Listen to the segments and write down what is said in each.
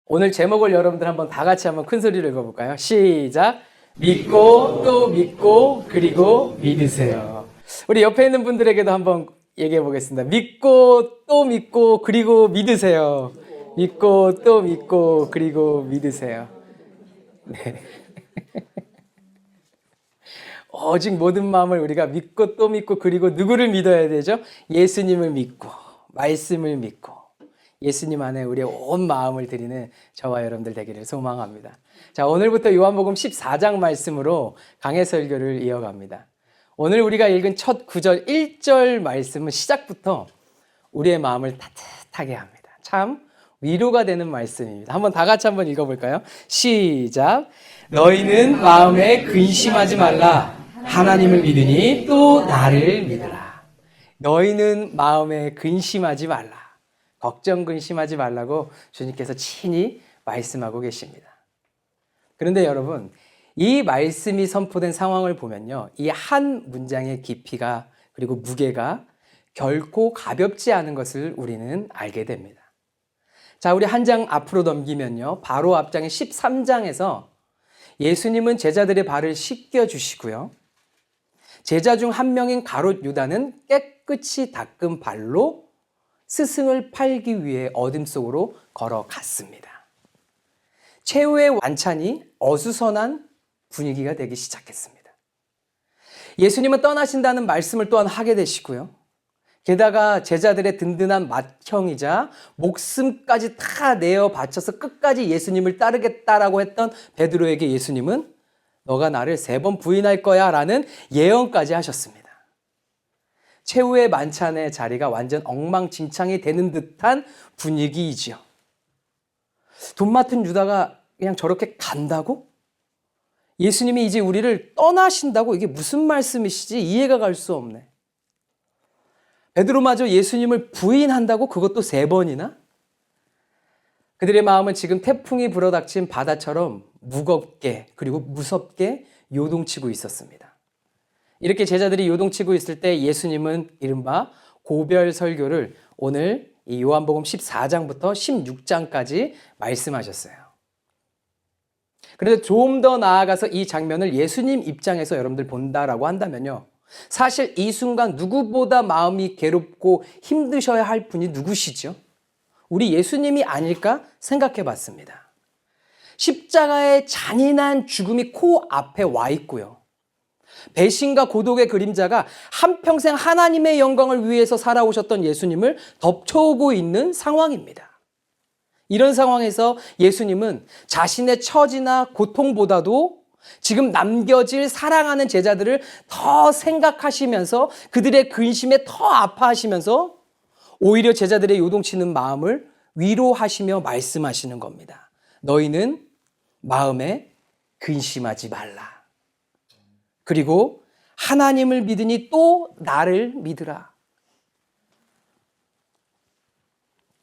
오늘 제목을 여러분들 한번 다 같이 한번 큰 소리로 읽어볼까요? 시작! 믿고 또 믿고 그리고 믿으세요. 우리 옆에 있는 분들에게도 한번 얘기해 보겠습니다. 믿고 또 믿고 그리고 믿으세요. 믿고 또 믿고 그리고 믿으세요. 네. 오직 모든 마음을 우리가 믿고 또 믿고 그리고 누구를 믿어야 되죠? 예수님을 믿고 말씀을 믿고 예수님 안에 우리의 온 마음을 드리는 저와 여러분들 되기를 소망합니다. 자, 오늘부터 요한복음 14장 말씀으로 강해 설교를 이어갑니다. 오늘 우리가 읽은 첫 9절 1절 말씀은 시작부터 우리의 마음을 따뜻하게 합니다. 참 위로가 되는 말씀입니다. 한번 다 같이 한번 읽어볼까요? 시작! 너희는 마음에 근심하지 말라. 하나님을 믿으니 또 나를 믿으라. 너희는 마음에 근심하지 말라. 걱정 근심하지 말라고 주님께서 친히 말씀하고 계십니다. 그런데 여러분, 이 말씀이 선포된 상황을 보면요, 이 한 문장의 깊이가 그리고 무게가 결코 가볍지 않은 것을 우리는 알게 됩니다. 자, 우리 한 장 앞으로 넘기면요, 바로 앞장의 13장에서 예수님은 제자들의 발을 씻겨 주시고요, 제자 중 한 명인 가롯 유다는 깨끗이 닦은 발로 스승을 팔기 위해 어둠 속으로 걸어갔습니다. 최후의 완찬이 어수선한 분위기가 되기 시작했습니다. 예수님은 떠나신다는 말씀을 또한 하게 되시고요. 게다가 제자들의 든든한 맏형이자 목숨까지 다 내어 바쳐서 끝까지 예수님을 따르겠다라고 했던 베드로에게 예수님은 너가 나를 3번 부인할 거야 라는 예언까지 하셨습니다. 최후의 만찬의 자리가 완전 엉망진창이 되는 듯한 분위기이지요. 돈 맡은 유다가 그냥 저렇게 간다고? 예수님이 이제 우리를 떠나신다고? 이게 무슨 말씀이시지? 이해가 갈 수 없네. 베드로마저 예수님을 부인한다고? 그것도 3번이나? 그들의 마음은 지금 태풍이 불어닥친 바다처럼 무겁게 그리고 무섭게 요동치고 있었습니다. 이렇게 제자들이 요동치고 있을 때 예수님은 이른바 고별 설교를 오늘 이 요한복음 14장부터 16장까지 말씀하셨어요. 그런데 좀 더 나아가서 이 장면을 예수님 입장에서 여러분들 본다라고 한다면요, 사실 이 순간 누구보다 마음이 괴롭고 힘드셔야 할 분이 누구시죠? 우리 예수님이 아닐까 생각해 봤습니다. 십자가의 잔인한 죽음이 코앞에 와 있고요, 배신과 고독의 그림자가 한평생 하나님의 영광을 위해서 살아오셨던 예수님을 덮쳐오고 있는 상황입니다. 이런 상황에서 예수님은 자신의 처지나 고통보다도 지금 남겨질 사랑하는 제자들을 더 생각하시면서 그들의 근심에 더 아파하시면서 오히려 제자들의 요동치는 마음을 위로하시며 말씀하시는 겁니다. 너희는 마음에 근심하지 말라. 그리고 하나님을 믿으니 또 나를 믿으라.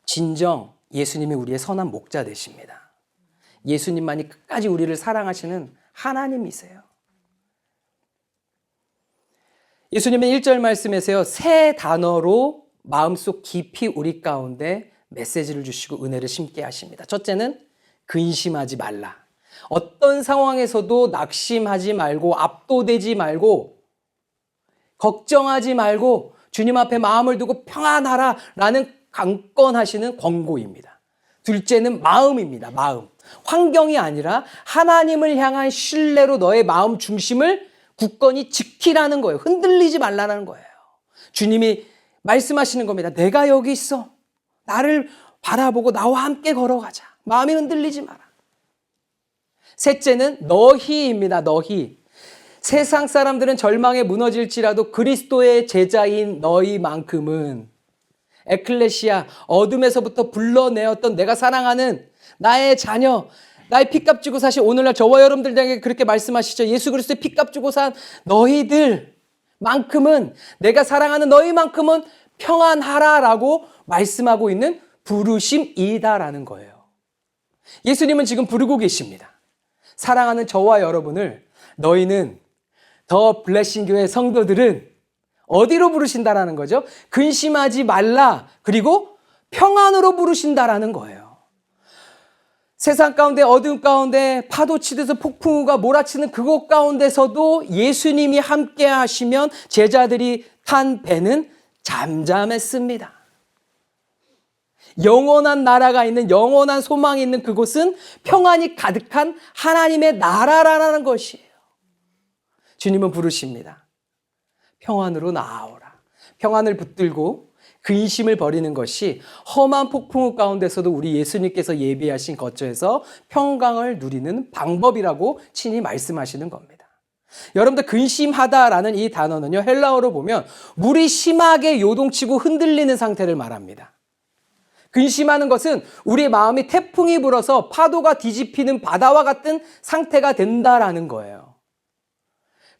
진정 예수님이 우리의 선한 목자 되십니다. 예수님만이 끝까지 우리를 사랑하시는 하나님이세요. 예수님은 1절 말씀에서요, 세 단어로 마음속 깊이 우리 가운데 메시지를 주시고 은혜를 심게 하십니다. 첫째는 근심하지 말라. 어떤 상황에서도 낙심하지 말고 압도되지 말고 걱정하지 말고 주님 앞에 마음을 두고 평안하라 라는 강권하시는 권고입니다. 둘째는 마음입니다. 마음. 환경이 아니라 하나님을 향한 신뢰로 너의 마음 중심을 굳건히 지키라는 거예요. 흔들리지 말라는 거예요. 주님이 말씀하시는 겁니다. 내가 여기 있어. 나를 바라보고 나와 함께 걸어가자. 마음이 흔들리지 마라. 셋째는 너희입니다. 너희. 세상 사람들은 절망에 무너질지라도 그리스도의 제자인 너희만큼은 에클레시아, 어둠에서부터 불러내었던 내가 사랑하는 나의 자녀, 나의 피값 주고 사실 오늘날 저와 여러분들에게 그렇게 말씀하시죠. 예수 그리스도의 피값 주고 산 너희들만큼은, 내가 사랑하는 너희만큼은 평안하라라고 말씀하고 있는 부르심이다라는 거예요. 예수님은 지금 부르고 계십니다. 사랑하는 저와 여러분을, 너희는 더 블레싱 교회 성도들은 어디로 부르신다라는 거죠? 근심하지 말라, 그리고 평안으로 부르신다라는 거예요. 세상 가운데 어두운 가운데 파도 치듯이 폭풍우가 몰아치는 그곳 가운데서도 예수님이 함께 하시면 제자들이 탄 배는 잠잠했습니다. 영원한 나라가 있는, 영원한 소망이 있는 그곳은 평안이 가득한 하나님의 나라라는 것이에요. 주님은 부르십니다. 평안으로 나아오라. 평안을 붙들고 근심을 버리는 것이 험한 폭풍우 가운데서도 우리 예수님께서 예비하신 거처에서 평강을 누리는 방법이라고 친히 말씀하시는 겁니다. 여러분들, 근심하다라는 이 단어는요, 헬라어로 보면 물이 심하게 요동치고 흔들리는 상태를 말합니다. 근심하는 것은 우리의 마음이 태풍이 불어서 파도가 뒤집히는 바다와 같은 상태가 된다라는 거예요.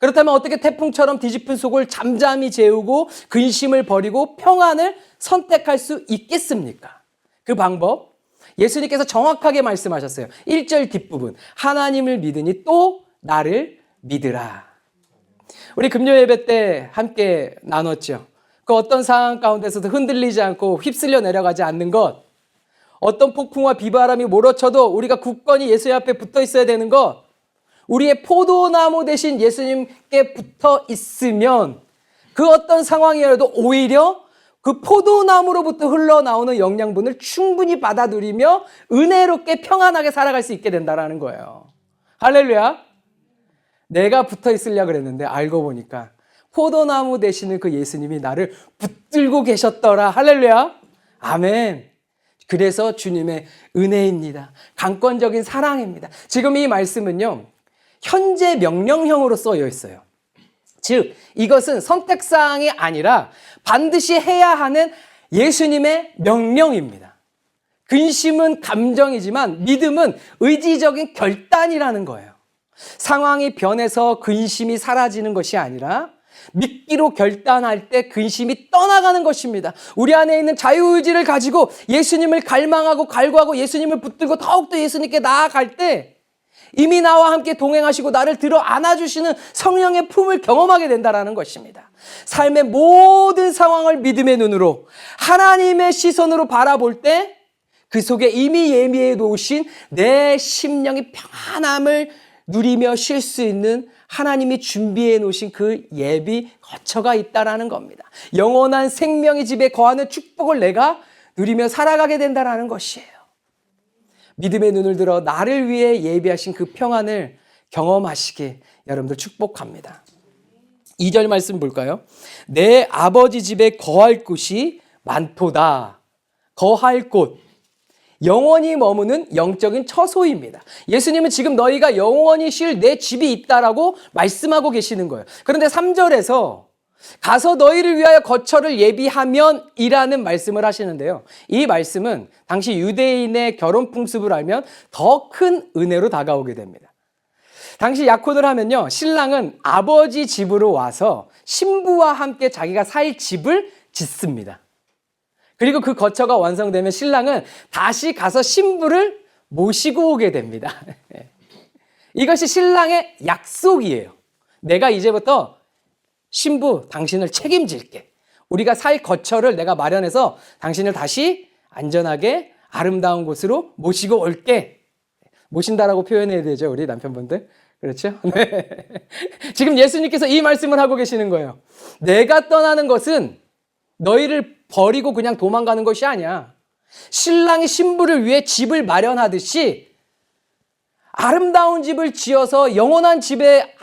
그렇다면 어떻게 태풍처럼 뒤집힌 속을 잠잠히 재우고 근심을 버리고 평안을 선택할 수 있겠습니까? 그 방법, 예수님께서 정확하게 말씀하셨어요. 1절 뒷부분, 하나님을 믿으니 또 나를 믿으라. 우리 금요 예배 때 함께 나눴죠. 그 어떤 상황 가운데서도 흔들리지 않고 휩쓸려 내려가지 않는 것, 어떤 폭풍과 비바람이 몰아쳐도 우리가 굳건히 예수님 앞에 붙어 있어야 되는 것, 우리의 포도나무 대신 예수님께 붙어 있으면 그 어떤 상황이라도 오히려 그 포도나무로부터 흘러나오는 영양분을 충분히 받아들이며 은혜롭게 평안하게 살아갈 수 있게 된다는 거예요. 할렐루야. 내가 붙어 있으려고 그랬는데 알고 보니까 포도나무 되시는 그 예수님이 나를 붙들고 계셨더라. 할렐루야. 아멘. 그래서 주님의 은혜입니다. 강권적인 사랑입니다. 지금 이 말씀은요, 현재 명령형으로 써여 있어요. 즉, 이것은 선택사항이 아니라 반드시 해야 하는 예수님의 명령입니다. 근심은 감정이지만 믿음은 의지적인 결단이라는 거예요. 상황이 변해서 근심이 사라지는 것이 아니라 믿기로 결단할 때 근심이 떠나가는 것입니다. 우리 안에 있는 자유의지를 가지고 예수님을 갈망하고 갈구하고 예수님을 붙들고 더욱더 예수님께 나아갈 때 이미 나와 함께 동행하시고 나를 들어 안아주시는 성령의 품을 경험하게 된다는 것입니다. 삶의 모든 상황을 믿음의 눈으로 하나님의 시선으로 바라볼 때 그 속에 이미 예비해 놓으신 내 심령이 평안함을 누리며 쉴 수 있는 하나님이 준비해 놓으신 그 예비 거처가 있다라는 겁니다. 영원한 생명의 집에 거하는 축복을 내가 누리며 살아가게 된다라는 것이에요. 믿음의 눈을 들어 나를 위해 예비하신 그 평안을 경험하시게 여러분들 축복합니다. 2절 말씀 볼까요? 내 아버지 집에 거할 곳이 많도다. 거할 곳. 영원히 머무는 영적인 처소입니다. 예수님은 지금 너희가 영원히 쉴 내 집이 있다라고 말씀하고 계시는 거예요. 그런데 3절에서 가서 너희를 위하여 거처를 예비하면 이라는 말씀을 하시는데요. 이 말씀은 당시 유대인의 결혼 풍습을 알면 더 큰 은혜로 다가오게 됩니다. 당시 약혼을 하면요, 신랑은 아버지 집으로 와서 신부와 함께 자기가 살 집을 짓습니다. 그리고 그 거처가 완성되면 신랑은 다시 가서 신부를 모시고 오게 됩니다. 이것이 신랑의 약속이에요. 내가 이제부터 신부, 당신을 책임질게. 우리가 살 거처를 내가 마련해서 당신을 다시 안전하게 아름다운 곳으로 모시고 올게. 모신다라고 표현해야 되죠, 우리 남편분들. 그렇죠? 네. 지금 예수님께서 이 말씀을 하고 계시는 거예요. 내가 떠나는 것은 너희를 버리고 그냥 도망가는 것이 아니야. 신랑이 신부를 위해 집을 마련하듯이 아름다운 집을 지어서 영원한 집에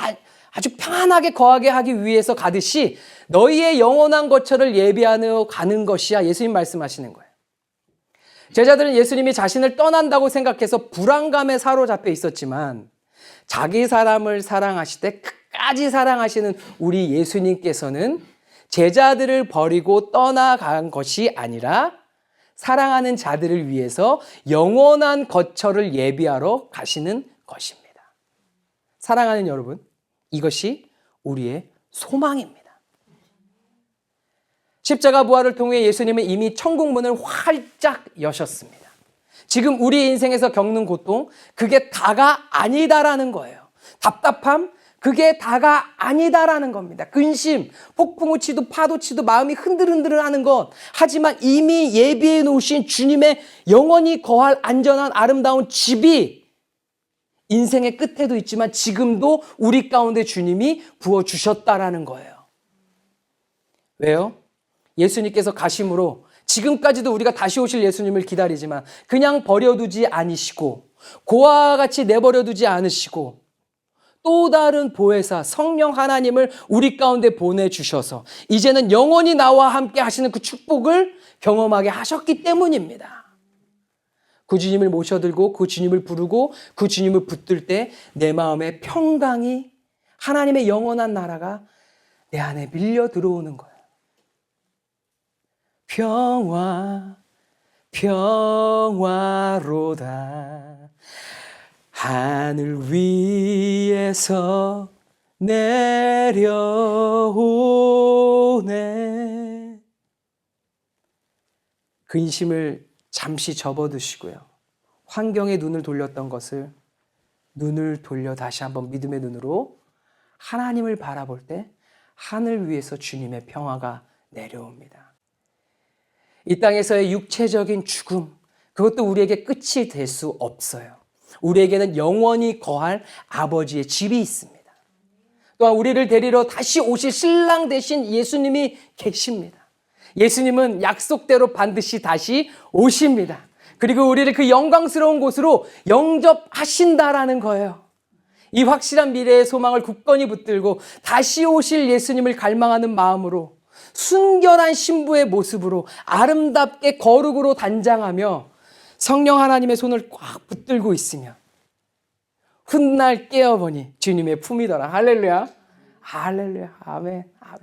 아주 평안하게 거하게 하기 위해서 가듯이 너희의 영원한 거처를 예비하며 가는 것이야. 예수님 말씀하시는 거예요. 제자들은 예수님이 자신을 떠난다고 생각해서 불안감에 사로잡혀 있었지만 자기 사람을 사랑하실 때 끝까지 사랑하시는 우리 예수님께서는 제자들을 버리고 떠나간 것이 아니라 사랑하는 자들을 위해서 영원한 거처를 예비하러 가시는 것입니다. 사랑하는 여러분, 이것이 우리의 소망입니다. 십자가 부활을 통해 예수님은 이미 천국문을 활짝 여셨습니다. 지금 우리 인생에서 겪는 고통, 그게 다가 아니다라는 거예요. 답답함, 그게 다가 아니다라는 겁니다. 근심, 폭풍우 치도 파도 치도 마음이 흔들흔들하는 것. 하지만 이미 예비해 놓으신 주님의 영원히 거할 안전한 아름다운 집이 인생의 끝에도 있지만 지금도 우리 가운데 주님이 부어주셨다라는 거예요. 왜요? 예수님께서 가심으로 지금까지도 우리가 다시 오실 예수님을 기다리지만 그냥 버려두지 않으시고 고아와 같이 내버려두지 않으시고 또 다른 보혜사 성령 하나님을 우리 가운데 보내주셔서 이제는 영원히 나와 함께 하시는 그 축복을 경험하게 하셨기 때문입니다. 그 주님을 모셔들고 그 주님을 부르고 그 주님을 붙들 때 내 마음에 평강이 하나님의 영원한 나라가 내 안에 밀려 들어오는 거예요. 평화로다 하늘 위에서 내려오네. 근심을 잠시 접어두시고요. 환경에 눈을 돌렸던 것을 눈을 돌려 다시 한번 믿음의 눈으로 하나님을 바라볼 때 하늘 위에서 주님의 평화가 내려옵니다. 이 땅에서의 육체적인 죽음, 그것도 우리에게 끝이 될 수 없어요. 우리에게는 영원히 거할 아버지의 집이 있습니다. 또한 우리를 데리러 다시 오실 신랑 되신 예수님이 계십니다. 예수님은 약속대로 반드시 다시 오십니다. 그리고 우리를 그 영광스러운 곳으로 영접하신다라는 거예요. 이 확실한 미래의 소망을 굳건히 붙들고 다시 오실 예수님을 갈망하는 마음으로 순결한 신부의 모습으로 아름답게 거룩으로 단장하며 성령 하나님의 손을 꽉 붙들고 있으며 훗날 깨어보니 주님의 품이더라. 할렐루야. 할렐루야. 아멘. 아멘.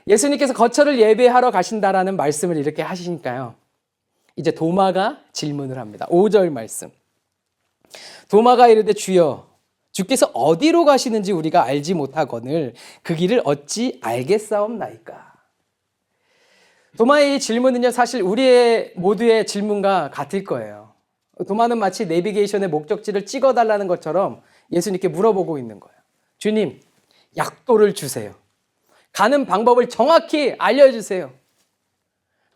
예수님께서 거처를 예배하러 가신다라는 말씀을 이렇게 하시니까요. 이제 도마가 질문을 합니다. 5절 말씀. 도마가 이르되 주여 주께서 어디로 가시는지 우리가 알지 못하거늘 그 길을 어찌 알겠사옵나이까. 도마의 이 질문은요, 사실 우리의 모두의 질문과 같을 거예요. 도마는 마치 내비게이션의 목적지를 찍어달라는 것처럼 예수님께 물어보고 있는 거예요. 주님, 약도를 주세요. 가는 방법을 정확히 알려주세요.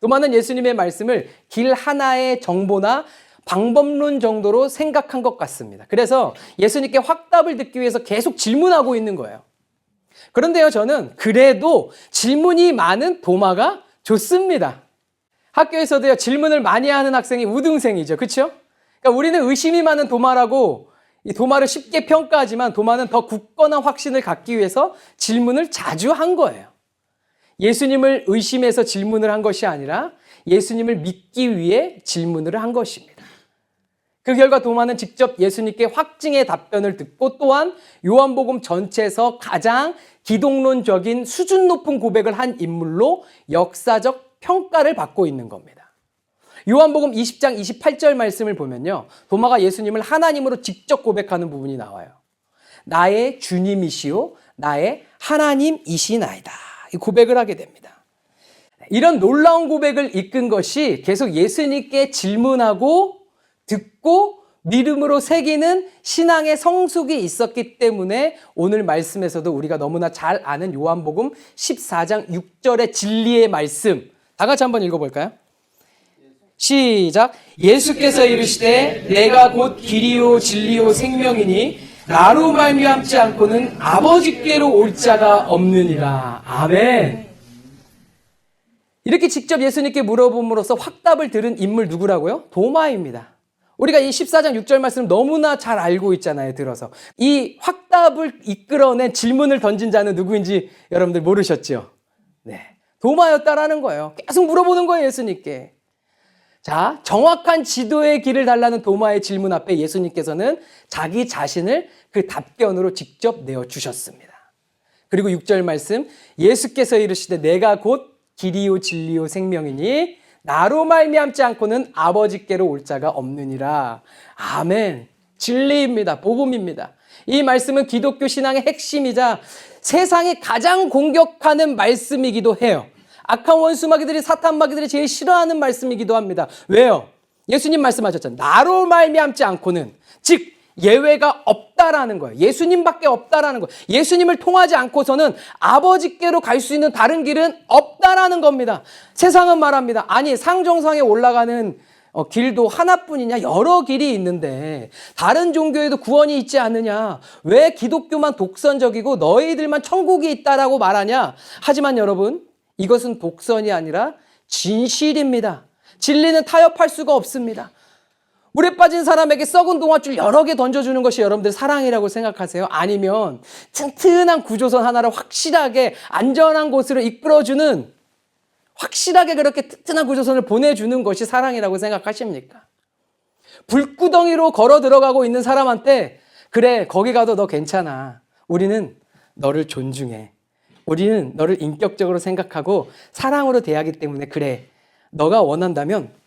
도마는 예수님의 말씀을 길 하나의 정보나 방법론 정도로 생각한 것 같습니다. 그래서 예수님께 확답을 듣기 위해서 계속 질문하고 있는 거예요. 그런데요, 저는 그래도 질문이 많은 도마가 좋습니다. 학교에서도요, 질문을 많이 하는 학생이 우등생이죠. 그렇죠? 그러니까 우리는 의심이 많은 도마라고 이 도마를 쉽게 평가하지만 도마는 더 굳건한 확신을 갖기 위해서 질문을 자주 한 거예요. 예수님을 의심해서 질문을 한 것이 아니라 예수님을 믿기 위해 질문을 한 것입니다. 그 결과 도마는 직접 예수님께 확증의 답변을 듣고 또한 요한복음 전체에서 가장 기독론적인 수준 높은 고백을 한 인물로 역사적 평가를 받고 있는 겁니다. 요한복음 20장 28절 말씀을 보면요, 도마가 예수님을 하나님으로 직접 고백하는 부분이 나와요. 나의 주님이시오 나의 하나님이시나이다. 이 고백을 하게 됩니다. 이런 놀라운 고백을 이끈 것이 계속 예수님께 질문하고 듣고 믿음으로 새기는 신앙의 성숙이 있었기 때문에 오늘 말씀에서도 우리가 너무나 잘 아는 요한복음 14장 6절의 진리의 말씀, 다 같이 한번 읽어볼까요? 시작. 예수께서 이르시되 내가 곧 길이요 진리요 생명이니 나로 말미암지 않고는 아버지께로 올 자가 없느니라. 아멘. 이렇게 직접 예수님께 물어봄으로써 확답을 들은 인물 누구라고요? 도마입니다. 우리가 이 14장 6절 말씀을 너무나 잘 알고 있잖아요, 들어서. 이 확답을 이끌어낸 질문을 던진 자는 누구인지 여러분들 모르셨죠? 네. 도마였다라는 거예요. 계속 물어보는 거예요, 예수님께. 자, 정확한 지도의 길을 달라는 도마의 질문 앞에 예수님께서는 자기 자신을 그 답변으로 직접 내어주셨습니다. 그리고 6절 말씀, 예수께서 이르시되 내가 곧 길이요 진리요 생명이니 나로 말미암지 않고는 아버지께로 올 자가 없느니라. 아멘. 진리입니다. 복음입니다. 이 말씀은 기독교 신앙의 핵심이자 세상이 가장 공격하는 말씀이기도 해요. 악한 원수 마귀들이, 사탄 마귀들이 제일 싫어하는 말씀이기도 합니다. 왜요? 예수님 말씀하셨잖아요. 나로 말미암지 않고는, 즉 예외가 없다라는 거예요. 예수님밖에 없다라는 거예요. 예수님을 통하지 않고서는 아버지께로 갈 수 있는 다른 길은 없다라는 겁니다. 세상은 말합니다. 아니, 상정상에 올라가는 길도 하나뿐이냐? 여러 길이 있는데 다른 종교에도 구원이 있지 않느냐? 왜 기독교만 독선적이고 너희들만 천국이 있다라고 말하냐? 하지만 여러분, 이것은 독선이 아니라 진실입니다. 진리는 타협할 수가 없습니다. 물에 빠진 사람에게 썩은 동아줄 여러 개 던져주는 것이 여러분들 사랑이라고 생각하세요? 아니면 튼튼한 구조선 하나를 확실하게 안전한 곳으로 이끌어주는, 확실하게 그렇게 튼튼한 구조선을 보내주는 것이 사랑이라고 생각하십니까? 불구덩이로 걸어 들어가고 있는 사람한테 그래, 거기 가도 너 괜찮아. 우리는 너를 존중해. 우리는 너를 인격적으로 생각하고 사랑으로 대하기 때문에 그래, 너가 원한다면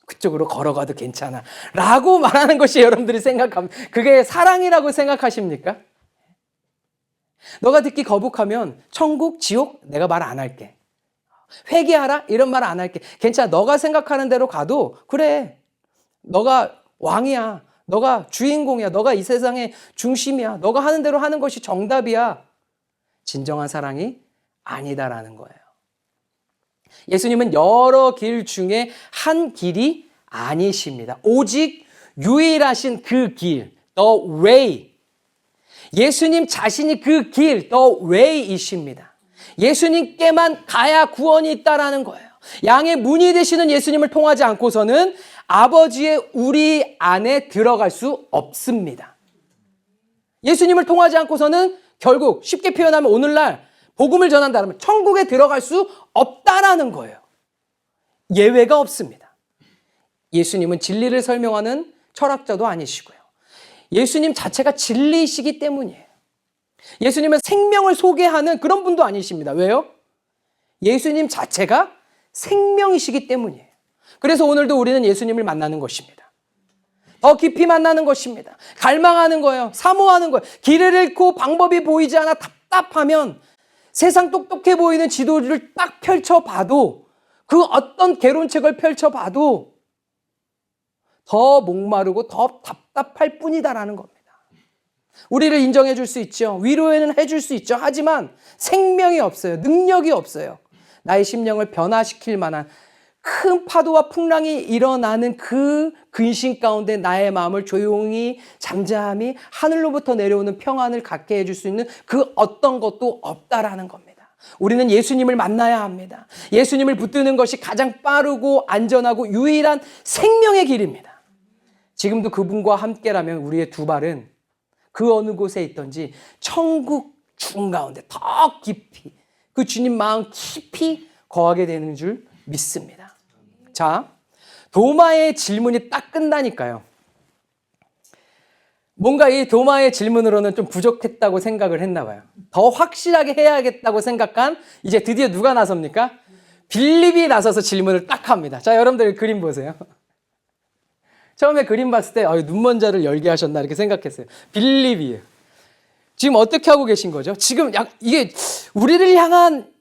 그쪽으로 걸어가도 괜찮아 라고 말하는 것이 여러분들이 생각하면 그게 사랑이라고 생각하십니까? 너가 듣기 거북하면 천국, 지옥 내가 말 안 할게. 회개하라 이런 말 안 할게. 괜찮아. 너가 생각하는 대로 가도 그래. 너가 왕이야. 너가 주인공이야. 너가 이 세상의 중심이야. 너가 하는 대로 하는 것이 정답이야. 진정한 사랑이 아니다라는 거예요. 예수님은 여러 길 중에 한 길이 아니십니다. 오직 유일하신 그 길, the way. 예수님 자신이 그 길, the way이십니다. 예수님께만 가야 구원이 있다라는 거예요. 양의 문이 되시는 예수님을 통하지 않고서는 아버지의 우리 안에 들어갈 수 없습니다. 예수님을 통하지 않고서는 결국 쉽게 표현하면 오늘날 복음을 전한다면 천국에 들어갈 수 없다라는 거예요. 예외가 없습니다. 예수님은 진리를 설명하는 철학자도 아니시고요. 예수님 자체가 진리이시기 때문이에요. 예수님은 생명을 소개하는 그런 분도 아니십니다. 왜요? 예수님 자체가 생명이시기 때문이에요. 그래서 오늘도 우리는 예수님을 만나는 것입니다. 더 깊이 만나는 것입니다. 갈망하는 거예요. 사모하는 거예요. 길을 잃고 방법이 보이지 않아 답답하면 세상 똑똑해 보이는 지도를 딱 펼쳐봐도, 그 어떤 개론책을 펼쳐봐도 더 목마르고 더 답답할 뿐이다라는 겁니다. 우리를 인정해 줄 수 있죠. 위로는 해줄 수 있죠. 하지만 생명이 없어요. 능력이 없어요. 나의 심령을 변화시킬 만한 큰 파도와 풍랑이 일어나는 그 근심 가운데 나의 마음을 조용히 잠잠히 하늘로부터 내려오는 평안을 갖게 해줄 수 있는 그 어떤 것도 없다라는 겁니다. 우리는 예수님을 만나야 합니다. 예수님을 붙드는 것이 가장 빠르고 안전하고 유일한 생명의 길입니다. 지금도 그분과 함께라면 우리의 두 발은 그 어느 곳에 있든지 천국 중가운데 더 깊이 그 주님 마음 깊이 거하게 되는 줄 믿습니다. 자, 도마의 질문이 딱 끝나니까요. 뭔가 이 도마의 질문으로는 좀 부족했다고 생각을 했나 봐요. 더 확실하게 해야겠다고 생각한 이제 드디어 누가 나섭니까? 빌립이 나서서 질문을 딱 합니다. 자, 여러분들 그림 보세요. 처음에 그림 봤을 때 눈먼자를 열게 하셨나 이렇게 생각했어요. 빌립이에요. 지금 어떻게 하고 계신 거죠? 지금 이게 우리를 향한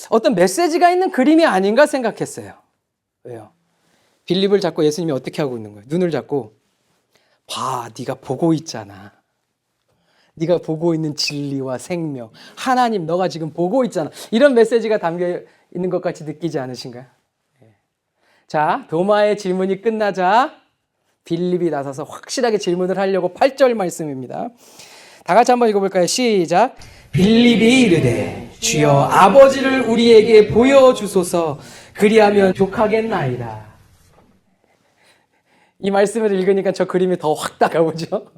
어떤 메시지가 있는 그림이 아닌가 생각했어요. 왜요? 빌립을 잡고 예수님이 어떻게 하고 있는 거예요? 눈을 잡고 봐, 네가 보고 있잖아. 네가 보고 있는 진리와 생명, 하나님 너가 지금 보고 있잖아. 이런 메시지가 담겨 있는 것 같이 느끼지 않으신가요? 자, 도마의 질문이 끝나자 빌립이 나서서 확실하게 질문을 하려고 8절 말씀입니다. 다 같이 한번 읽어볼까요? 시작. 빌립이 이르되 주여 아버지를 우리에게 보여주소서. 그리하면 족하겠나이다. 이 말씀을 읽으니까 저 그림이 더 확 다가오죠.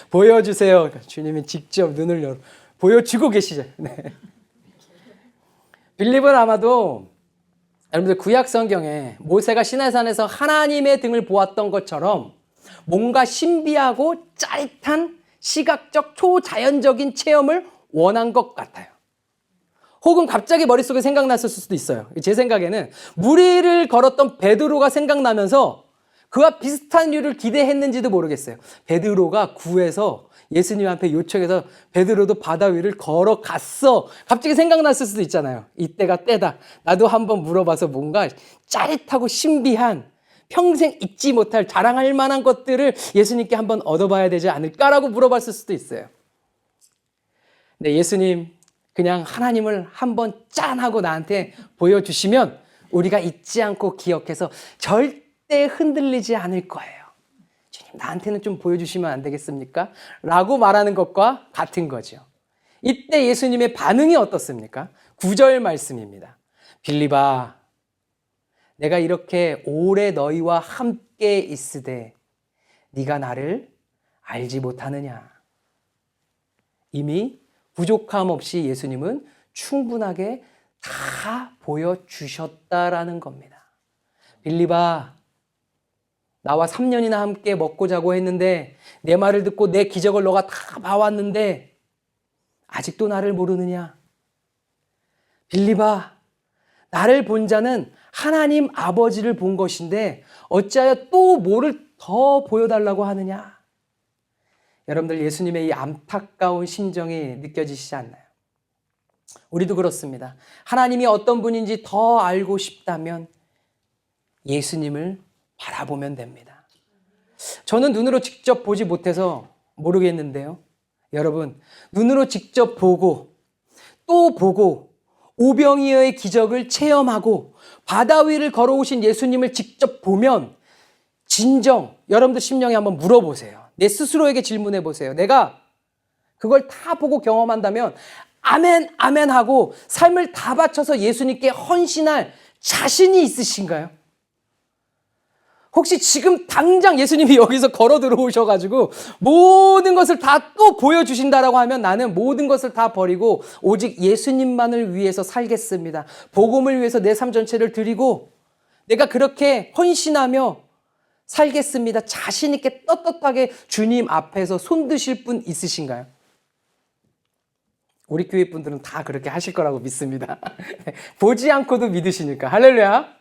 보여주세요. 주님이 직접 눈을 보여주고 계시죠. 네. 빌립은 아마도 여러분들 구약 성경에 모세가 시내산에서 하나님의 등을 보았던 것처럼 뭔가 신비하고 짜릿한 시각적 초자연적인 체험을 원한 것 같아요. 혹은 갑자기 머릿속에 생각났을 수도 있어요. 제 생각에는 물 위를 걸었던 베드로가 생각나면서 그와 비슷한 일을 기대했는지도 모르겠어요. 베드로가 구해서 예수님 앞에 요청해서 베드로도 바다 위를 걸어갔어. 갑자기 생각났을 수도 있잖아요. 이때가 때다. 나도 한번 물어봐서 뭔가 짜릿하고 신비한 평생 잊지 못할 자랑할 만한 것들을 예수님께 한번 얻어봐야 되지 않을까라고 물어봤을 수도 있어요. 근데 예수님 그냥 하나님을 한번 짠 하고 나한테 보여주시면 우리가 잊지 않고 기억해서 절대 흔들리지 않을 거예요. 주님 나한테는 좀 보여주시면 안 되겠습니까? 라고 말하는 것과 같은 거죠. 이때 예수님의 반응이 어떻습니까? 9절 말씀입니다. 빌립아, 내가 이렇게 오래 너희와 함께 있으되 네가 나를 알지 못하느냐. 이미 부족함 없이 예수님은 충분하게 다 보여주셨다라는 겁니다. 빌립아, 나와 3년이나 함께 먹고 자고 했는데 내 말을 듣고 내 기적을 너가 다 봐왔는데 아직도 나를 모르느냐? 빌립아, 나를 본 자는 하나님 아버지를 본 것인데 어찌하여 또 뭐를 더 보여달라고 하느냐? 여러분들 예수님의 이 안타까운 심정이 느껴지시지 않나요? 우리도 그렇습니다. 하나님이 어떤 분인지 더 알고 싶다면 예수님을 바라보면 됩니다. 저는 눈으로 직접 보지 못해서 모르겠는데요. 여러분, 눈으로 직접 보고 또 보고 오병이어의 기적을 체험하고 바다 위를 걸어오신 예수님을 직접 보면 진정 여러분들 심령에 한번 물어보세요. 내 스스로에게 질문해 보세요. 내가 그걸 다 보고 경험한다면 아멘 아멘 하고 삶을 다 바쳐서 예수님께 헌신할 자신이 있으신가요? 혹시 지금 당장 예수님이 여기서 걸어 들어오셔가지고 모든 것을 다 또 보여주신다라고 하면 나는 모든 것을 다 버리고 오직 예수님만을 위해서 살겠습니다. 복음을 위해서 내 삶 전체를 드리고 내가 그렇게 헌신하며 살겠습니다. 자신 있게 떳떳하게 주님 앞에서 손 드실 분 있으신가요? 우리 교회 분들은 다 그렇게 하실 거라고 믿습니다. 보지 않고도 믿으시니까. 할렐루야.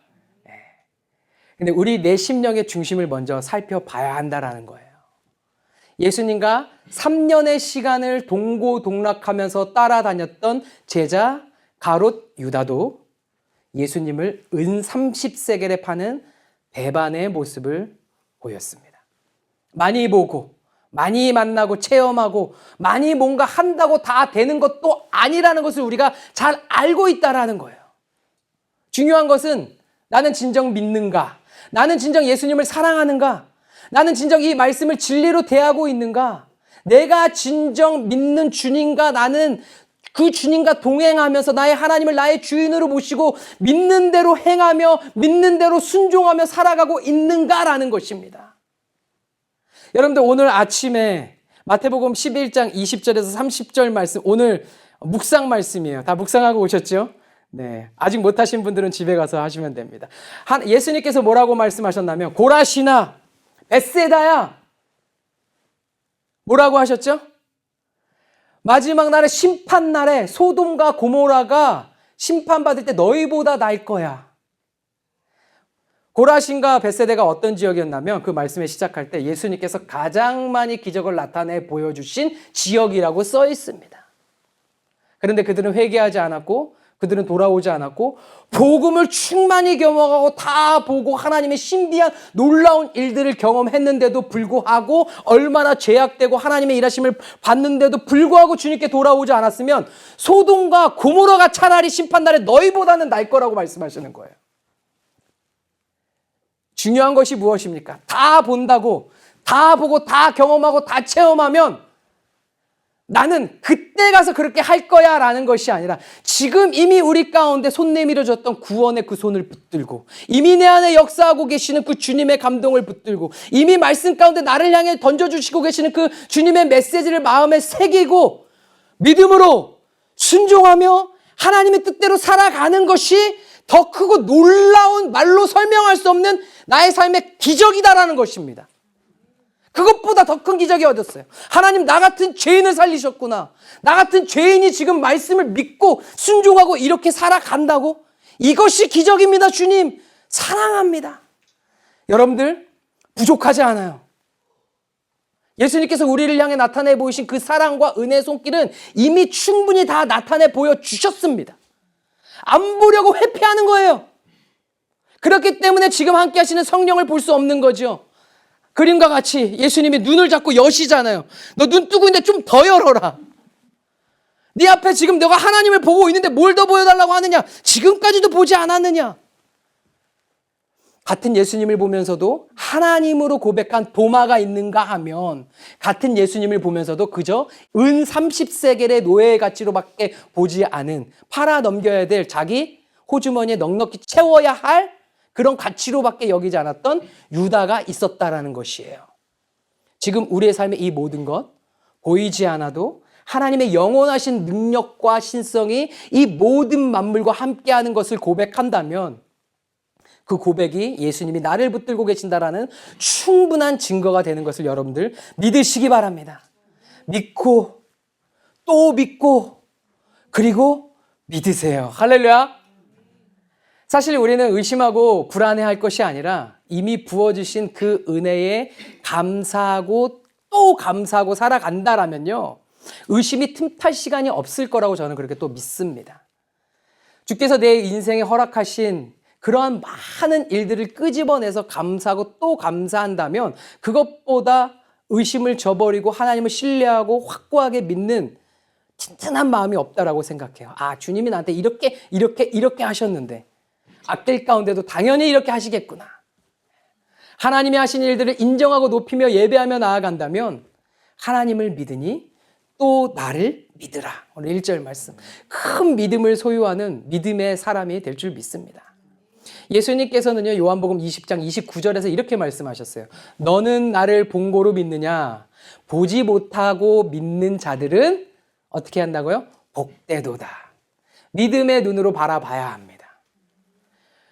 근데 우리 내 심령의 중심을 먼저 살펴봐야 한다라는 거예요. 예수님과 3년의 시간을 동고동락하면서 따라다녔던 제자 가롯 유다도 예수님을 은 30세겔에 파는 배반의 모습을 보였습니다. 많이 보고 많이 만나고 체험하고 많이 뭔가 한다고 다 되는 것도 아니라는 것을 우리가 잘 알고 있다라는 거예요. 중요한 것은 나는 진정 믿는가? 나는 진정 예수님을 사랑하는가? 나는 진정 이 말씀을 진리로 대하고 있는가? 내가 진정 믿는 주님과 나는 그 주님과 동행하면서 나의 하나님을 나의 주인으로 모시고 믿는 대로 행하며 믿는 대로 순종하며 살아가고 있는가라는 것입니다. 여러분들 오늘 아침에 마태복음 11장 20절에서 30절 말씀 오늘 묵상 말씀이에요. 다 묵상하고 오셨죠? 네, 아직 못하신 분들은 집에 가서 하시면 됩니다. 예수님께서 뭐라고 말씀하셨냐면 고라시나 벳세다야 뭐라고 하셨죠? 마지막 날에 심판 날에 소돔과 고모라가 심판받을 때 너희보다 나을 거야. 고라신과 벳세다가 어떤 지역이었냐면 그 말씀에 시작할 때 예수님께서 가장 많이 기적을 나타내 보여주신 지역이라고 써 있습니다. 그런데 그들은 회개하지 않았고 그들은 돌아오지 않았고 복음을 충만히 경험하고 다 보고 하나님의 신비한 놀라운 일들을 경험했는데도 불구하고 얼마나 죄악되고 하나님의 일하심을 받는데도 불구하고 주님께 돌아오지 않았으면 소돔과 고모라가 차라리 심판날에 너희보다는 나을 거라고 말씀하시는 거예요. 중요한 것이 무엇입니까? 다 본다고 다 보고 다 경험하고 다 체험하면 나는 그때 가서 그렇게 할 거야 라는 것이 아니라 지금 이미 우리 가운데 손 내밀어줬던 구원의 그 손을 붙들고 이미 내 안에 역사하고 계시는 그 주님의 감동을 붙들고 이미 말씀 가운데 나를 향해 던져주시고 계시는 그 주님의 메시지를 마음에 새기고 믿음으로 순종하며 하나님의 뜻대로 살아가는 것이 더 크고 놀라운 말로 설명할 수 없는 나의 삶의 기적이다라는 것입니다. 그것보다 더 큰 기적이 얻었어요. 하나님 나 같은 죄인을 살리셨구나. 나 같은 죄인이 지금 말씀을 믿고 순종하고 이렇게 살아간다고? 이것이 기적입니다. 주님 사랑합니다. 여러분들 부족하지 않아요. 예수님께서 우리를 향해 나타내 보이신 그 사랑과 은혜의 손길은 이미 충분히 다 나타내 보여주셨습니다. 안 보려고 회피하는 거예요. 그렇기 때문에 지금 함께 하시는 성령을 볼 수 없는 거죠. 그림과 같이 예수님이 눈을 잡고 여시잖아요. 너 눈 뜨고 있는데 좀 더 열어라. 네 앞에 지금 너가 하나님을 보고 있는데 뭘 더 보여달라고 하느냐? 지금까지도 보지 않았느냐? 같은 예수님을 보면서도 하나님으로 고백한 도마가 있는가 하면 같은 예수님을 보면서도 그저 은 30세겔의 노예의 가치로밖에 보지 않은 팔아 넘겨야 될 자기 호주머니에 넉넉히 채워야 할 그런 가치로밖에 여기지 않았던 유다가 있었다라는 것이에요. 지금 우리의 삶의 이 모든 것 보이지 않아도 하나님의 영원하신 능력과 신성이 이 모든 만물과 함께하는 것을 고백한다면 그 고백이 예수님이 나를 붙들고 계신다라는 충분한 증거가 되는 것을 여러분들 믿으시기 바랍니다. 믿고 또 믿고 그리고 믿으세요. 할렐루야. 사실 우리는 의심하고 불안해할 것이 아니라 이미 부어주신 그 은혜에 감사하고 또 감사하고 살아간다라면요, 의심이 틈탈 시간이 없을 거라고 저는 그렇게 또 믿습니다. 주께서 내 인생에 허락하신 그러한 많은 일들을 끄집어내서 감사하고 또 감사한다면 그것보다 의심을 저버리고 하나님을 신뢰하고 확고하게 믿는 튼튼한 마음이 없다라고 생각해요. 아, 주님이 나한테 이렇게 하셨는데 아낄 가운데도 당연히 이렇게 하시겠구나. 하나님이 하신 일들을 인정하고 높이며 예배하며 나아간다면 하나님을 믿으니 또 나를 믿으라. 오늘 1절 말씀. 큰 믿음을 소유하는 믿음의 사람이 될 줄 믿습니다. 예수님께서는요, 요한복음 20장 29절에서 이렇게 말씀하셨어요. 너는 나를 본고로 믿느냐? 보지 못하고 믿는 자들은 어떻게 한다고요? 복되도다. 믿음의 눈으로 바라봐야 합니다.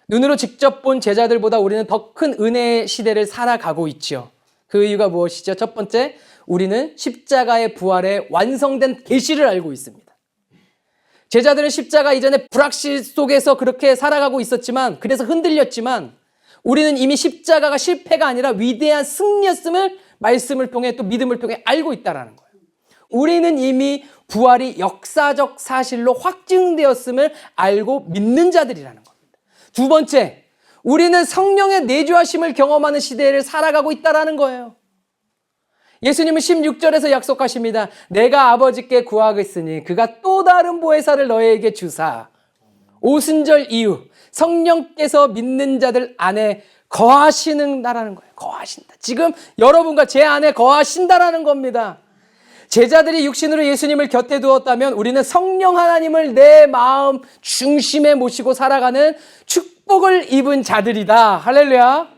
눈으로 직접 본 제자들보다 우리는 더 큰 은혜의 시대를 살아가고 있죠. 그 이유가 무엇이죠? 첫 번째, 우리는 십자가의 부활의 완성된 계시를 알고 있습니다. 제자들은 십자가 이전에 불확실 속에서 그렇게 살아가고 있었지만, 그래서 흔들렸지만, 우리는 이미 십자가가 실패가 아니라 위대한 승리였음을 말씀을 통해 또 믿음을 통해 알고 있다는 거예요. 우리는 이미 부활이 역사적 사실로 확증되었음을 알고 믿는 자들이라는 겁니다. 두 번째, 우리는 성령의 내주하심을 경험하는 시대를 살아가고 있다는 거예요. 예수님은 16절에서 약속하십니다. 내가 아버지께 구하겠으니 그가 또 다른 보혜사를 너희에게 주사 오순절 이후 성령께서 믿는 자들 안에 거하시는다라는 거예요. 거하신다. 지금 여러분과 제 안에 거하신다라는 겁니다. 제자들이 육신으로 예수님을 곁에 두었다면 우리는 성령 하나님을 내 마음 중심에 모시고 살아가는 축복을 입은 자들이다. 할렐루야.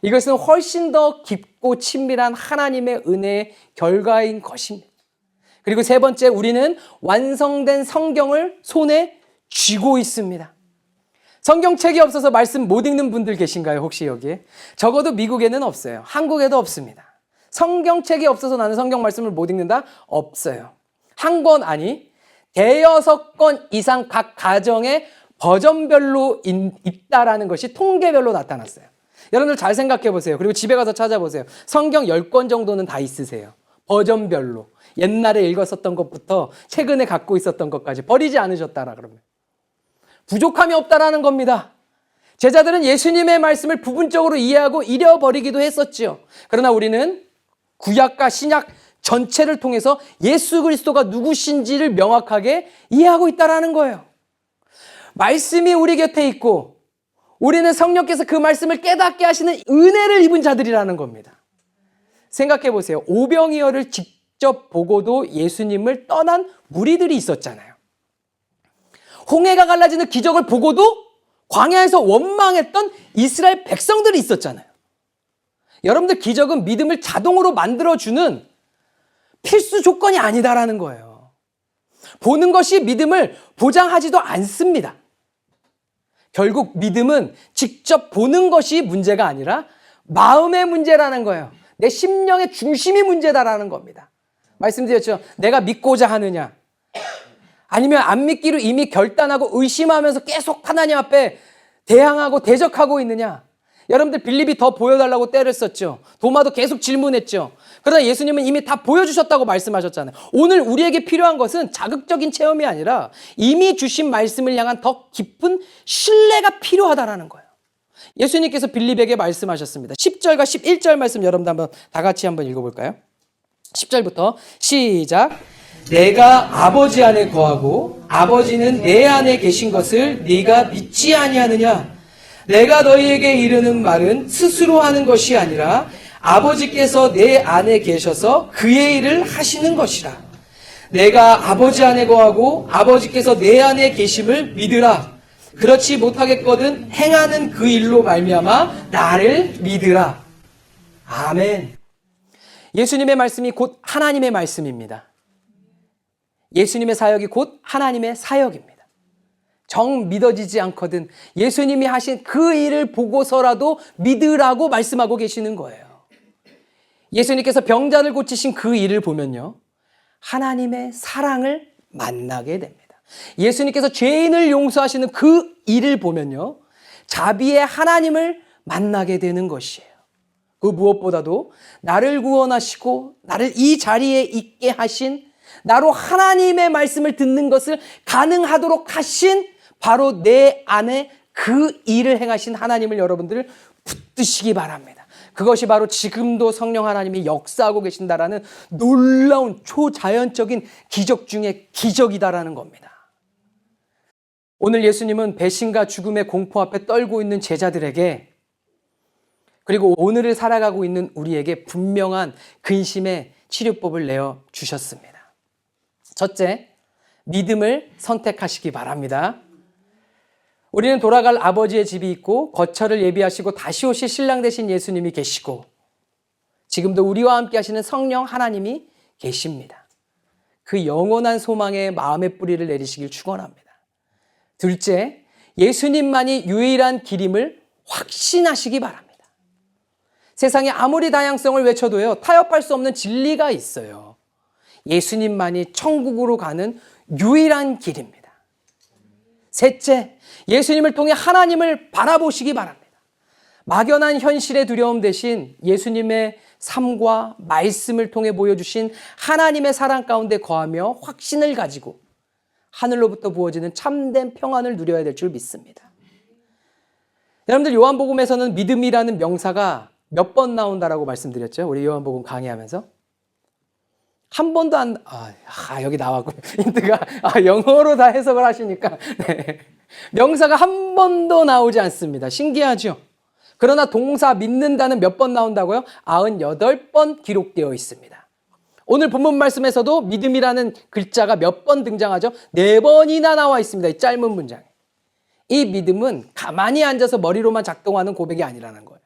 이것은 훨씬 더 깊고 친밀한 하나님의 은혜의 결과인 것입니다. 그리고 세 번째, 우리는 완성된 성경을 손에 쥐고 있습니다. 성경책이 없어서 말씀 못 읽는 분들 계신가요? 혹시 여기에? 적어도 미국에는 없어요. 한국에도 없습니다. 성경책이 없어서 나는 성경 말씀을 못 읽는다? 없어요. 한 권 아니 대여섯 권 이상 각 가정에 버전별로 있다라는 것이 통계별로 나타났어요. 여러분들 잘 생각해 보세요. 그리고 집에 가서 찾아보세요. 성경 10권 정도는 다 있으세요. 버전별로. 옛날에 읽었었던 것부터 최근에 갖고 있었던 것까지 버리지 않으셨다라 그러면. 부족함이 없다라는 겁니다. 제자들은 예수님의 말씀을 부분적으로 이해하고 잃어버리기도 했었지요. 그러나 우리는 구약과 신약 전체를 통해서 예수 그리스도가 누구신지를 명확하게 이해하고 있다라는 거예요. 말씀이 우리 곁에 있고 우리는 성령께서 그 말씀을 깨닫게 하시는 은혜를 입은 자들이라는 겁니다. 생각해 보세요. 오병이어를 직접 보고도 예수님을 떠난 무리들이 있었잖아요. 홍해가 갈라지는 기적을 보고도 광야에서 원망했던 이스라엘 백성들이 있었잖아요. 여러분들, 기적은 믿음을 자동으로 만들어주는 필수 조건이 아니다라는 거예요. 보는 것이 믿음을 보장하지도 않습니다. 결국 믿음은 직접 보는 것이 문제가 아니라 마음의 문제라는 거예요. 내 심령의 중심이 문제다라는 겁니다. 말씀드렸죠. 내가 믿고자 하느냐, 아니면 안 믿기로 이미 결단하고 의심하면서 계속 하나님 앞에 대항하고 대적하고 있느냐. 여러분들, 빌립이 더 보여달라고 때렸었죠. 도마도 계속 질문했죠. 그러나 예수님은 이미 다 보여주셨다고 말씀하셨잖아요. 오늘 우리에게 필요한 것은 자극적인 체험이 아니라 이미 주신 말씀을 향한 더 깊은 신뢰가 필요하다라는 거예요. 예수님께서 빌립에게 말씀하셨습니다. 10절과 11절 말씀 여러분들 한번 다 같이 한번 읽어볼까요? 10절부터 시작. 내가 아버지 안에 거하고 아버지는 내 안에 계신 것을 네가 믿지 아니하느냐? 내가 너희에게 이르는 말은 스스로 하는 것이 아니라 아버지께서 내 안에 계셔서 그의 일을 하시는 것이라. 내가 아버지 안에 거하고 아버지께서 내 안에 계심을 믿으라. 그렇지 못하겠거든 행하는 그 일로 말미암아 나를 믿으라. 아멘. 예수님의 말씀이 곧 하나님의 말씀입니다. 예수님의 사역이 곧 하나님의 사역입니다. 정 믿어지지 않거든 예수님이 하신 그 일을 보고서라도 믿으라고 말씀하고 계시는 거예요. 예수님께서 병자를 고치신 그 일을 보면요, 하나님의 사랑을 만나게 됩니다. 예수님께서 죄인을 용서하시는 그 일을 보면요, 자비의 하나님을 만나게 되는 것이에요. 그 무엇보다도 나를 구원하시고 나를 이 자리에 있게 하신, 나로 하나님의 말씀을 듣는 것을 가능하도록 하신 바로 내 안에 그 일을 행하신 하나님을 여러분들 붙드시기 바랍니다. 그것이 바로 지금도 성령 하나님이 역사하고 계신다라는 놀라운 초자연적인 기적 중에 기적이다라는 겁니다. 오늘 예수님은 배신과 죽음의 공포 앞에 떨고 있는 제자들에게, 그리고 오늘을 살아가고 있는 우리에게 분명한 근심의 치료법을 내어주셨습니다. 첫째, 믿음을 선택하시기 바랍니다. 우리는 돌아갈 아버지의 집이 있고 거처를 예비하시고 다시 오실 신랑 되신 예수님이 계시고 지금도 우리와 함께 하시는 성령 하나님이 계십니다. 그 영원한 소망에 마음의 뿌리를 내리시길 축원합니다. 둘째, 예수님만이 유일한 길임을 확신하시기 바랍니다. 세상에 아무리 다양성을 외쳐도요, 타협할 수 없는 진리가 있어요. 예수님만이 천국으로 가는 유일한 길입니다. 셋째, 예수님을 통해 하나님을 바라보시기 바랍니다. 막연한 현실의 두려움 대신 예수님의 삶과 말씀을 통해 보여주신 하나님의 사랑 가운데 거하며 확신을 가지고 하늘로부터 부어지는 참된 평안을 누려야 될 줄 믿습니다. 여러분들, 요한복음에서는 믿음이라는 명사가 몇 번 나온다라고 말씀드렸죠? 우리 요한복음 강의하면서. 한 번도 여기 나왔고, 힌트가, 영어로 다 해석을 하시니까, 네. 명사가 한 번도 나오지 않습니다. 신기하죠? 그러나 동사 믿는다는 몇 번 나온다고요? 98번 기록되어 있습니다. 오늘 본문 말씀에서도 믿음이라는 글자가 몇 번 등장하죠? 4번이나 나와 있습니다. 이 짧은 문장에. 이 믿음은 가만히 앉아서 머리로만 작동하는 고백이 아니라는 거예요.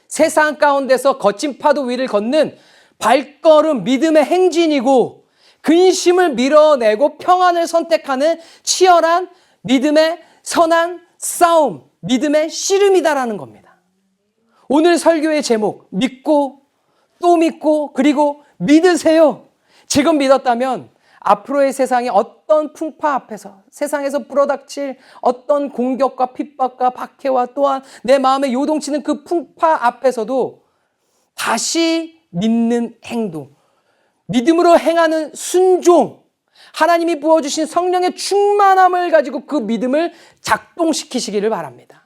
세상 가운데서 거친 파도 위를 걷는 발걸음, 믿음의 행진이고 근심을 밀어내고 평안을 선택하는 치열한 믿음의 선한 싸움, 믿음의 씨름이다라는 겁니다. 오늘 설교의 제목, 믿고 또 믿고 그리고 믿으세요. 지금 믿었다면 앞으로의 세상의 어떤 풍파 앞에서, 세상에서 불어닥칠 어떤 공격과 핍박과 박해와 또한 내 마음에 요동치는 그 풍파 앞에서도 다시 믿는 행동, 믿음으로 행하는 순종, 하나님이 부어주신 성령의 충만함을 가지고 그 믿음을 작동시키시기를 바랍니다.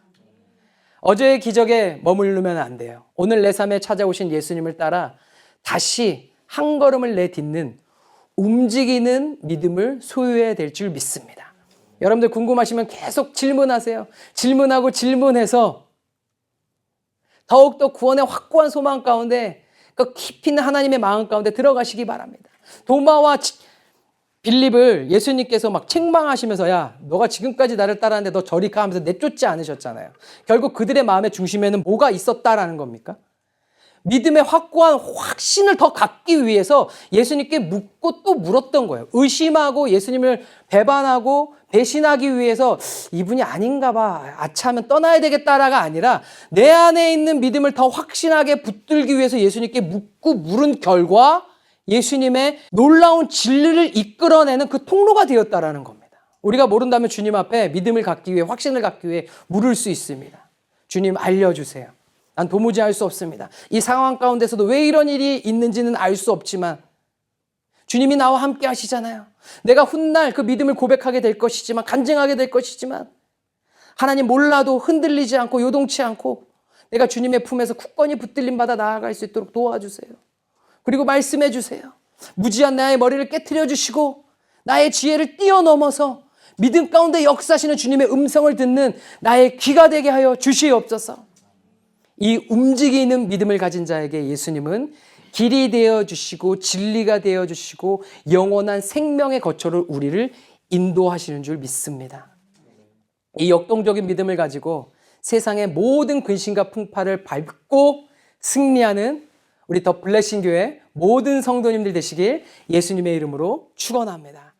어제의 기적에 머무르면 안 돼요. 오늘 내 삶에 찾아오신 예수님을 따라 다시 한 걸음을 내딛는 움직이는 믿음을 소유해야 될 줄 믿습니다. 여러분들 궁금하시면 계속 질문하세요. 질문하고 질문해서 더욱더 구원의 확고한 소망 가운데, 그 깊이 있는 하나님의 마음 가운데 들어가시기 바랍니다. 도마와 빌립을 예수님께서 막 책망하시면서, 야, 너가 지금까지 나를 따랐는데 너 저리 가 하면서 내쫓지 않으셨잖아요. 결국 그들의 마음의 중심에는 뭐가 있었다라는 겁니까? 믿음의 확고한 확신을 더 갖기 위해서 예수님께 묻고 또 물었던 거예요. 의심하고 예수님을 배반하고 배신하기 위해서 이분이 아닌가 봐, 아차하면 떠나야 되겠다라가 아니라 내 안에 있는 믿음을 더 확신하게 붙들기 위해서 예수님께 묻고 물은 결과 예수님의 놀라운 진리를 이끌어내는 그 통로가 되었다라는 겁니다. 우리가 모른다면 주님 앞에 믿음을 갖기 위해, 확신을 갖기 위해 물을 수 있습니다. 주님, 알려주세요. 난 도무지 알 수 없습니다. 이 상황 가운데서도 왜 이런 일이 있는지는 알 수 없지만 주님이 나와 함께 하시잖아요. 내가 훗날 그 믿음을 고백하게 될 것이지만, 간증하게 될 것이지만, 하나님 몰라도 흔들리지 않고 요동치 않고 내가 주님의 품에서 굳건히 붙들림 받아 나아갈 수 있도록 도와주세요. 그리고 말씀해 주세요. 무지한 나의 머리를 깨트려 주시고 나의 지혜를 뛰어넘어서 믿음 가운데 역사하시는 주님의 음성을 듣는 나의 귀가 되게 하여 주시옵소서. 이 움직이는 믿음을 가진 자에게 예수님은 길이 되어 주시고 진리가 되어 주시고 영원한 생명의 거처로 우리를 인도하시는 줄 믿습니다. 이 역동적인 믿음을 가지고 세상의 모든 근심과 풍파를 밟고 승리하는 우리 더 블레싱 교회 모든 성도님들 되시길 예수님의 이름으로 축원합니다.